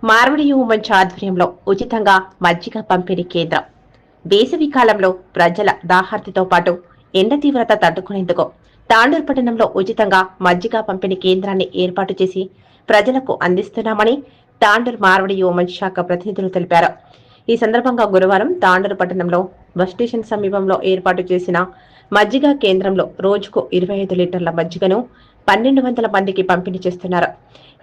మార్వడి మంచి ఆధ్వర్యంలో ఉచితంగా మజ్జిగ పంపిణీ కేంద్రం. వేసవి కాలంలో ప్రజల దాహార్తితో పాటు ఎండ తీవ్రత తట్టుకునేందుకు తాండూరు పట్టణంలో ఉచితంగా మజ్జిగ పంపిణీ కేంద్రాన్ని ఏర్పాటు చేసి ప్రజలకు అందిస్తున్నామని తాండూరు మార్వడి మంచి శాఖ ప్రతినిధులు తెలిపారు. ఈ సందర్భంగా గురువారం తాండూరు పట్టణంలో బస్ స్టేషన్ సమీపంలో ఏర్పాటు చేసిన మజ్జిగ కేంద్రంలో రోజుకు 25 లీటర్ల మజ్జిగను 1200 మందికి పంపిణీ చేస్తున్నారు.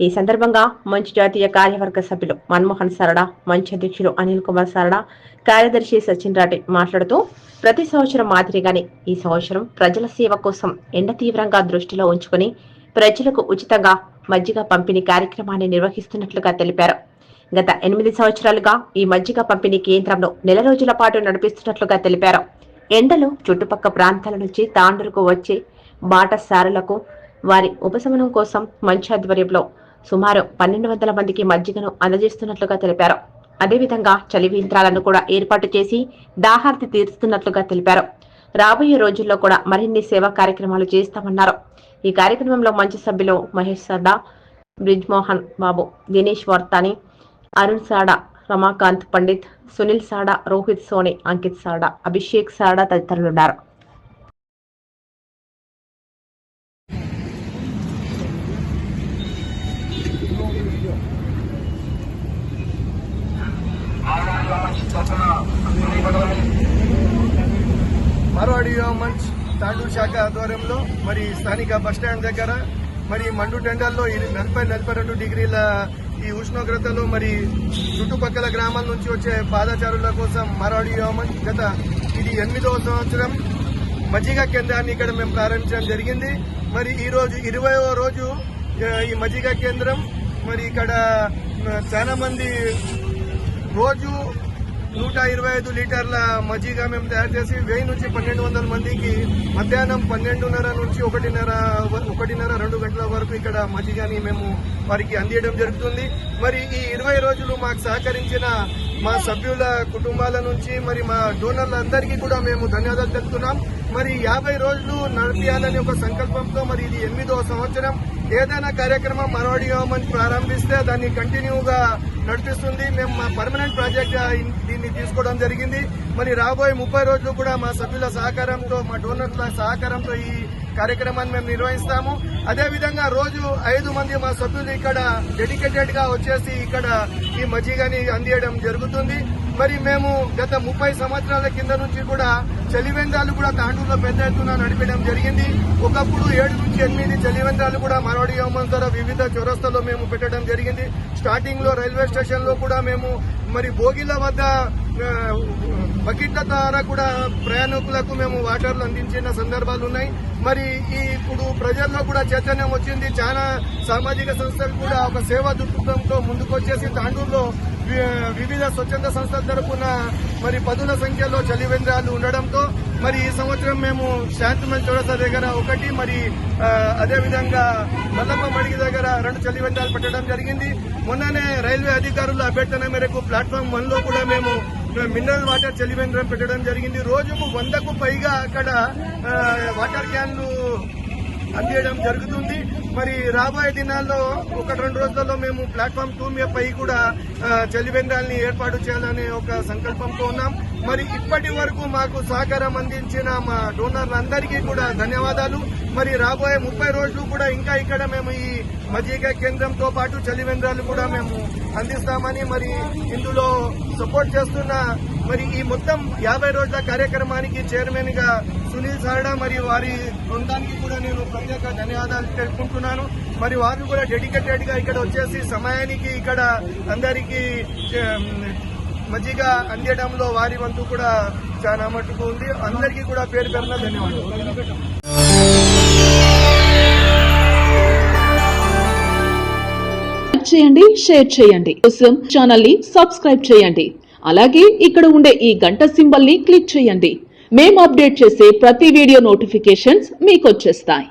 ఈ సందర్భంగా మంచి జాతీయ కార్యవర్గ సభ్యులు మన్మోహన్ సారడా, మంచి అధ్యక్షులు అనిల్ కుమార్ సారడా, కార్యదర్శి సచిన్ రాటి మాట్లాడుతూ ప్రతి సంవత్సరం మాదిరిగానే ఈ సంవత్సరం ప్రజల సేవ కోసం ఎండ తీవ్రంగా దృష్టిలో ఉంచుకుని ప్రజలకు ఉచితంగా మజ్జిగ పంపిణీ కార్యక్రమాన్ని నిర్వహిస్తున్నట్లుగా తెలిపారు. గత 8 సంవత్సరాలుగా ఈ మజ్జిగ పంపిణీ కేంద్రంలో నెల రోజుల పాటు నడిపిస్తున్నట్లుగా తెలిపారు. ఎండలు చుట్టుపక్కల ప్రాంతాల నుంచి తాండూరుకు వచ్చే బాటసారులకు వారి ఉపశమనం కోసం మంచి ఆధ్వర్యంలో సుమారు 1200 మందికి మజ్జిగను అందజేస్తున్నట్లుగా తెలిపారు. అదేవిధంగా చలి యంత్రాలను కూడా ఏర్పాటు చేసి దాహార్తి తీరుస్తున్నట్లుగా తెలిపారు. రాబోయే రోజుల్లో కూడా మరిన్ని సేవా కార్యక్రమాలు చేస్తామన్నారు. ఈ కార్యక్రమంలో మంచి సభ్యులు మహేష్ సాడా, బ్రిజ్ మోహన్ బాబు, దినేష్ వర్తాని, అరుణ్ సాడా, రమాకాంత్ పండిత్, సునీల్ సాడా, రోహిత్ సోని, అంకిత్ సాడా, అభిషేక్ సాడా తదితరులున్నారు. మార్వాడి మంచ్ తాండూరు శాఖ ఆధ్వర్యంలో మరి స్థానిక బస్టాండ్ దగ్గర మరి మండు టెండర్లో 40-42 డిగ్రీల ఈ ఉష్ణోగ్రతలో మరి చుట్టుపక్కల గ్రామాల నుంచి వచ్చే పాదచారుల కోసం మార్వాడి మంచ్ గత ఇది 8వ సంవత్సరం మజ్జిగ కేంద్రాన్ని ఇక్కడ మేము ప్రారంభించడం జరిగింది. మరి ఈ రోజు 20వ రోజు ఈ మజ్జిగ కేంద్రం మరి ఇక్కడ చాలా మంది రోజు 125 లీటర్ల మజ్జిగ మేము తయారు చేసి 1000 నుంచి 1200 మందికి మధ్యాహ్నం 12:30 నుంచి 1:30-2 గంటల వరకు ఇక్కడ మజ్జిగని మేము వారికి అందించడం జరుగుతుంది. మరి ఈ 20 రోజులు మాకు సహకరించిన మా సభ్యుల కుటుంబాల నుంచి మరి మా డోనర్లందరికీ కూడా మేము ధన్యవాదాలు తెలుపుతున్నాం. మరి 50 రోజులు నడిపించాలని ఒక సంకల్పంతో మరి ఇది 8వ సంవత్సరం. ఏదైనా కార్యక్రమం మార్వాడి మంచ్ ప్రారంభిస్తే దాన్ని కంటిన్యూగా నడిపిస్తుంది. మేము మా పర్మనెంట్ ప్రాజెక్ట్ దీన్ని తీసుకోవడం జరిగింది. మరి రాబోయే 30 రోజులు కూడా మా సభ్యుల సహకారంతో, మా డోనర్ల సహకారంతో ఈ కార్యక్రమాన్ని మేము నిర్వహిస్తాము. అదేవిధంగా రోజు 5 మంది మా సభ్యులు ఇక్కడ డెడికేటెడ్ గా వచ్చేసి ఇక్కడ ఈ మజ్జిగని అందించడం జరుగుతుంది. మరి మేము గత 30 సంవత్సరాల కింద నుంచి కూడా చలివేంద్రాలు కూడా తాండూరులో పెద్ద ఎత్తున నడిపడం జరిగింది. ఒకప్పుడు 7 నుంచి 8 చలివేంద్రాలు కూడా మార్వాడి మంచ్ ద్వారా వివిధ చౌరస్తాలో మేము పెట్టడం జరిగింది. స్టార్టింగ్ లో రైల్వే స్టేషన్ లో కూడా మేము మరి భోగిల వద్ద బకెట్ల ద్వారా కూడా ప్రయాణికులకు మేము వాటర్లు అందించిన సందర్భాలు ఉన్నాయి. మరి ఇప్పుడు ప్రజల్లో కూడా చైతన్యం వచ్చింది. చాలా సామాజిక సంస్థలు కూడా ఒక సేవా దృక్పథంతో ముందుకొచ్చేసి తాండూరులో వివిధ స్వచ్ఛంద సంస్థల తరఫున మరి పదుల సంఖ్యలో చలివేంద్రాలు ఉండడంతో మరి ఈ సంవత్సరం మేము శాంతిమల్ చౌరస్తా దగ్గర 1, మరి అదేవిధంగా మల్లప్ప మడిగి దగ్గర 2 చలివేంద్రాలు పెట్టడం జరిగింది. మొన్ననే రైల్వే అధికారుల అభ్యర్థన మేరకు ప్లాట్ఫామ్ 1లో కూడా మేము మినరల్ వాటర్ చలివేంద్రం పెట్టడం జరిగింది. రోజుకు 100కు పైగా అక్కడ వాటర్ క్యాన్లు అందించడం జరుగుతుంది. మరి రాబోయే దినాల్లో 1-2 రోజుల్లో మేము ప్లాట్ఫామ్ 2 పై కూడా చలివేంద్రాలని ఏర్పాటు చేయాలనే ఒక సంకల్పంతో ఉన్నాం. మరి ఇప్పటి వరకు మాకు సహకారం అందించిన మా డోనర్లందరికీ కూడా ధన్యవాదాలు. మరి రాబోయే 30 రోజులు కూడా ఇంకా ఇక్కడ మేము ఈ మజ్జిగ కేంద్రంతో పాటు చలివేంద్రాలు కూడా మేము అందిస్తామని మరి ఇందులో సపోర్ట్ చేస్తున్న మరి ఈ మొత్తం 50 రోజుల కార్యక్రమానికి చైర్మన్ గా సునీల్ సారడా మరియు వారి బృందానికి కూడా నేను ప్రత్యేక ధన్యవాదాలు తెలుపుకుంటున్నాను. మరి వారు కూడా డెడికేటెడ్ గా ఇక్కడ వచ్చేసి సమయానికి ఇక్కడ అందరికీ మజ్జిగ అందించడంలో వారి వంతు కూడా చాలా మట్టుకు ఉంది. అందరికీ కూడా పేరు పేరున ధన్యవాదాలు. చేయండి, షేర్ చేయండి, కోసం ఛానల్ ని సబ్స్క్రైబ్ చేయండి. అలాగే ఇక్కడ ఉండే ఈ గంట సింబల్ ని క్లిక్ చేయండి. మేము అప్డేట్ చేసే ప్రతి వీడియో నోటిఫికేషన్స్ మీకు వచ్చేస్తాయి.